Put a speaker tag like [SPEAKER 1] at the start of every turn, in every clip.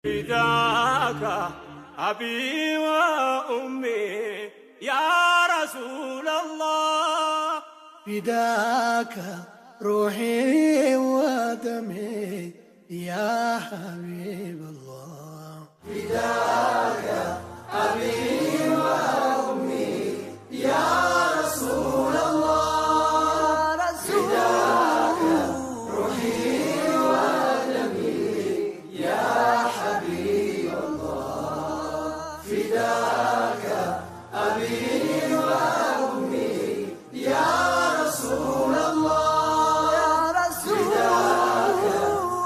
[SPEAKER 1] فداك أبي وأمي يا رسول الله
[SPEAKER 2] فداك روحي ودمي يا حبيب الله
[SPEAKER 3] فداك أبي وأمي يا رسول الله فداك روحي ودمي يا حبيب الله فداك أبي وأمي يا رسول الله يا رسول فداك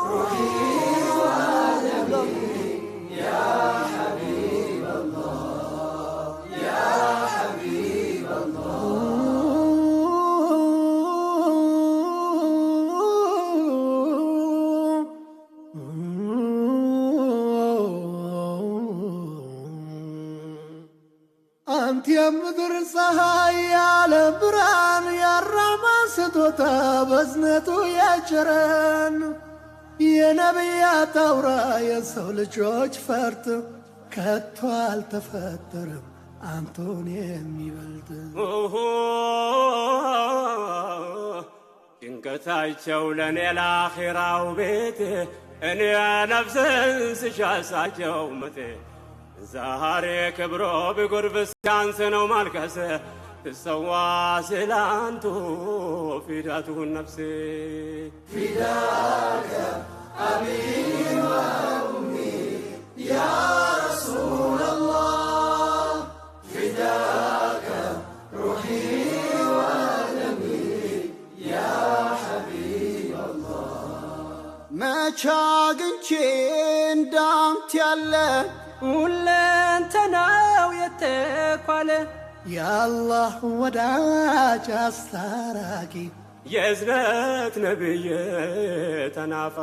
[SPEAKER 3] روحي ودمي يا حبيب الله يا حبيب
[SPEAKER 2] أنت يا مدر ፀሐይ ያለ ብርሃን ያራማ ስጦታ በዝነቱ ያጭረን የነቢያት አውራ የሰው ልጆች ፈርጥ ከቶ አልተፈጠረም አንተን የሚበልጥ
[SPEAKER 1] ጭንቀታቸው ለኔ ለአኺራው ቤት እኔ ነፍስን ስሻሳቸው መቴ ዛሬ ክብሮ ቢጎርብ ሲያንስ ነው ማልቀስ ትሰዋ ስላንቱ ፊዳቱን ነፍሴ
[SPEAKER 3] فداك أبي وأمي يا رسول الله فداك روحي ودمي يا حبيب الله
[SPEAKER 2] መቻ አግኝቼ እንዳንተ ያለ
[SPEAKER 1] ሁለንተናው የተኳለ
[SPEAKER 2] የአላህ ወዳጅ አስታራቂ
[SPEAKER 1] የእዝነት ነብይ ተናፋ